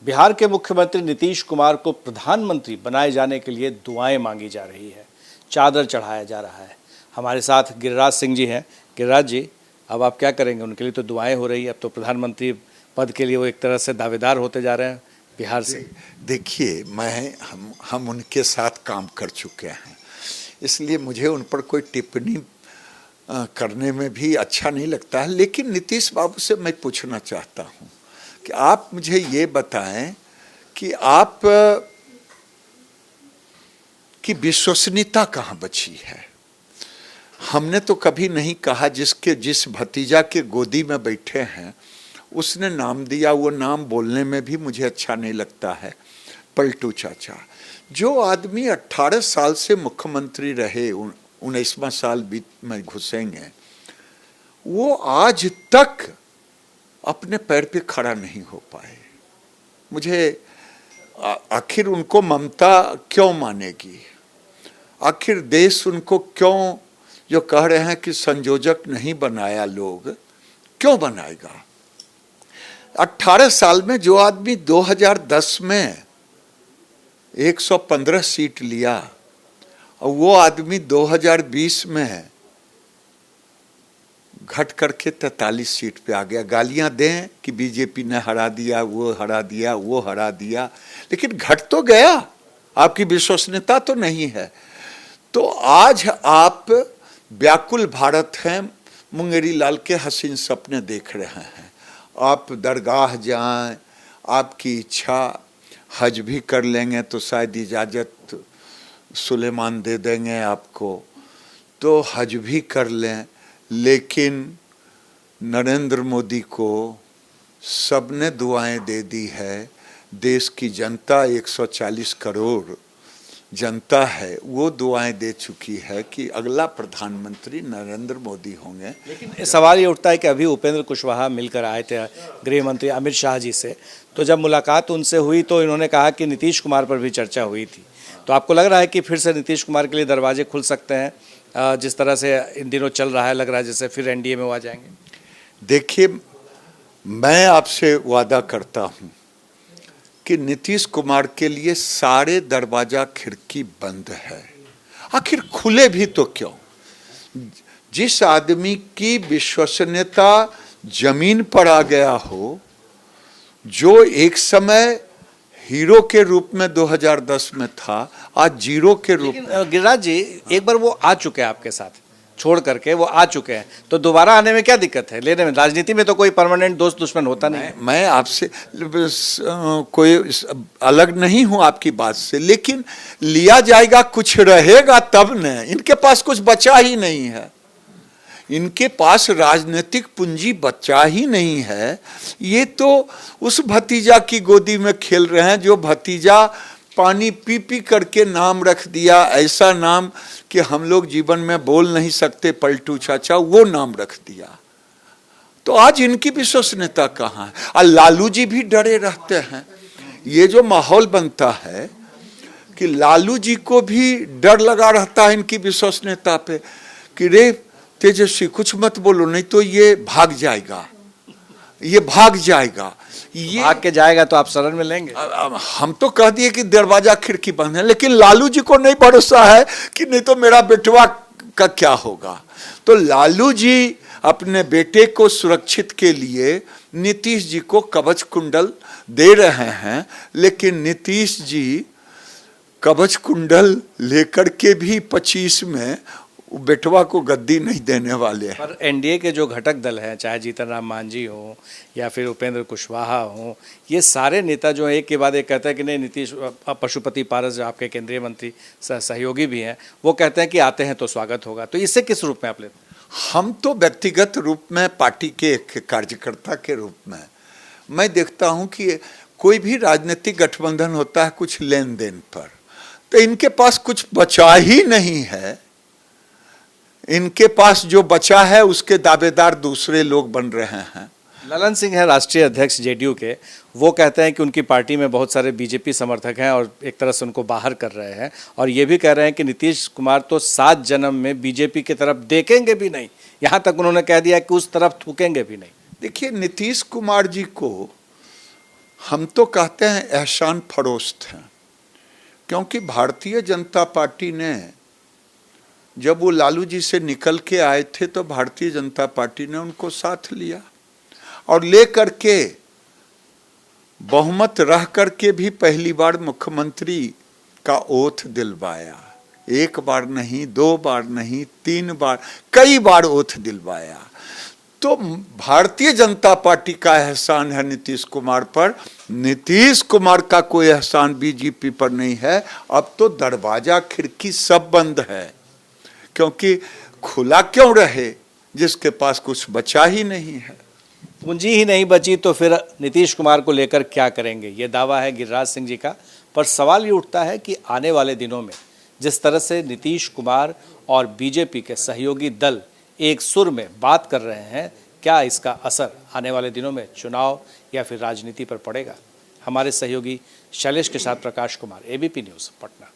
बिहार के मुख्यमंत्री नीतीश कुमार को प्रधानमंत्री बनाए जाने के लिए दुआएं मांगी जा रही है, चादर चढ़ाया जा रहा है। हमारे साथ गिरिराज सिंह जी हैं। गिरिराज जी, अब आप क्या करेंगे? उनके लिए तो दुआएं हो रही है, अब तो प्रधानमंत्री पद के लिए वो एक तरह से दावेदार होते जा रहे हैं बिहार से। देखिए, हम उनके साथ काम कर चुके हैं, इसलिए मुझे उन पर कोई टिप्पणी करने में भी अच्छा नहीं लगता है। लेकिन नीतीश बाबू से मैं पूछना चाहता हूं कि आप मुझे ये बताएं कि आप की विश्वसनीयता कहाँ बची है। हमने तो कभी नहीं कहा, जिस भतीजा के गोदी में बैठे हैं उसने नाम दिया, वो नाम बोलने में भी मुझे अच्छा नहीं लगता है। पलटू चाचा, जो आदमी 18 साल से मुख्यमंत्री रहे, 19वां साल बीत में घुसेंगे, वो आज तक अपने पैर पे खड़ा नहीं हो पाए। मुझे आखिर उनको ममता क्यों मानेगी? आखिर देश उनको क्यों, जो कह रहे हैं कि संयोजक नहीं बनाया, लोग क्यों बनाएगा? 18 साल में जो आदमी 2010 में 115 सीट लिया और वो आदमी 2020 में घट करके 43 सीट पे आ गया। गालियां दें कि बीजेपी ने हरा दिया, वो हरा दिया, वो हरा दिया, लेकिन घट तो गया। आपकी विश्वसनीयता तो नहीं है। तो आज आप व्याकुल भारत हैं, मुंगेरी लाल के हसीन सपने देख रहे हैं। आप दरगाह जाएं, आपकी इच्छा, हज भी कर लेंगे तो शायद इजाज़त सुलेमान दे देंगे आपको, तो हज भी कर लें। लेकिन नरेंद्र मोदी को सबने दुआएं दे दी है। देश की जनता 140 करोड़ जनता है, वो दुआएं दे चुकी है कि अगला प्रधानमंत्री नरेंद्र मोदी होंगे। लेकिन सवाल ये उठता है कि अभी उपेंद्र कुशवाहा मिलकर आए थे गृह मंत्री अमित शाह जी से, तो जब मुलाकात उनसे हुई तो इन्होंने कहा कि नीतीश कुमार पर भी चर्चा हुई थी। तो आपको लग रहा है कि फिर से नीतीश कुमार के लिए दरवाजे खुल सकते हैं? जिस तरह से इन दिनों चल रहा है, लग रहा है जैसे फिर एनडीए में वो आ जाएंगे। देखिए, मैं आपसे वादा करता हूं कि नीतीश कुमार के लिए सारे दरवाजा खिड़की बंद है। आखिर खुले भी तो क्यों? जिस आदमी की विश्वसनीयता जमीन पर आ गया हो, जो एक समय हीरो के रूप में 2010 में था, आज जीरो के रूप में। गिरिराज जी, एक बार वो आ चुके हैं आपके साथ, छोड़ करके वो आ चुके हैं, तो दोबारा आने में क्या दिक्कत है? लेने में, राजनीति में तो कोई परमानेंट दोस्त दुश्मन होता नहीं। मैं आपसे कोई अलग नहीं हूं आपकी बात से, लेकिन लिया जाएगा, कुछ रहेगा तब न। इनके पास कुछ बचा ही नहीं है, इनके पास राजनीतिक पूंजी बचा ही नहीं है। ये तो उस भतीजा की गोदी में खेल रहे हैं, जो भतीजा पानी पी पी करके नाम रख दिया, ऐसा नाम कि हम लोग जीवन में बोल नहीं सकते, पलटू चाचा, वो नाम रख दिया। तो आज इनकी विश्वसनीयता कहाँ है? और लालू जी भी डरे रहते हैं। ये जो माहौल बनता है कि लालू जी को भी डर लगा रहता है इनकी विश्वसनीयता पे कि रे तेजस्वी, कुछ मत बोलो, नहीं तो ये भाग जाएगा, ये भाग जाएगा। ये भाग के जाएगा तो आप शरण में लेंगे? हम तो कह दिए कि दरवाजा खिड़की बंद है, लेकिन लालू जी को नहीं भरोसा है कि नहीं तो मेरा बेटवा का क्या होगा। तो लालू जी अपने बेटे को सुरक्षित के लिए नीतीश जी को कवच कुंडल दे रहे हैं, लेकिन नीतीश जी कवच कुंडल लेकर के भी 25 में बेटवा को गद्दी नहीं देने वाले हैं। पर एनडीए के जो घटक दल हैं, चाहे जीतन राम मांझी हो या फिर उपेंद्र कुशवाहा हो, ये सारे नेता जो एक के बाद एक कहते हैं कि नहीं, नीतीश, पशुपति पारस जो आपके केंद्रीय मंत्री सहयोगी भी हैं, वो कहते हैं कि आते हैं तो स्वागत होगा। तो इससे किस रूप में आप लेते हैं? हम तो व्यक्तिगत रूप में, पार्टी के एक कार्यकर्ता के रूप में मैं देखता हूं कि कोई भी राजनीतिक गठबंधन होता है कुछ लेन देन पर, तो इनके पास कुछ बचा ही नहीं है। इनके पास जो बचा है उसके दावेदार दूसरे लोग बन रहे हैं। ललन सिंह है राष्ट्रीय अध्यक्ष जेडीयू के, वो कहते हैं कि उनकी पार्टी में बहुत सारे बीजेपी समर्थक हैं और एक तरह से उनको बाहर कर रहे हैं, और ये भी कह रहे हैं कि नीतीश कुमार तो 7 जन्म में बीजेपी की तरफ देखेंगे भी नहीं, यहाँ तक उन्होंने कह दिया कि उस तरफ थूकेंगे भी नहीं। देखिए, नीतीश कुमार जी को हम तो कहते हैं एहसान फरोख्त हैं, क्योंकि भारतीय जनता पार्टी ने जब वो लालू जी से निकल के आए थे तो भारतीय जनता पार्टी ने उनको साथ लिया और ले करके बहुमत रह करके भी पहली बार मुख्यमंत्री का ओथ दिलवाया। एक बार नहीं, 2 बार नहीं, 3 बार, कई बार ओथ दिलवाया। तो भारतीय जनता पार्टी का एहसान है नीतीश कुमार पर। नीतीश कुमार का कोई एहसान बीजेपी पर नहीं है। अब तो दरवाजा खिड़की सब बंद है, क्योंकि खुला क्यों रहे जिसके पास कुछ बचा ही नहीं है। पूंजी ही नहीं बची तो फिर नीतीश कुमार को लेकर क्या करेंगे, ये दावा है गिरिराज सिंह जी का। पर सवाल ये उठता है कि आने वाले दिनों में जिस तरह से नीतीश कुमार और बीजेपी के सहयोगी दल एक सुर में बात कर रहे हैं, क्या इसका असर आने वाले दिनों में चुनाव या फिर राजनीति पर पड़ेगा? हमारे सहयोगी शैलेश के साथ प्रकाश कुमार, एबीपी न्यूज़, पटना।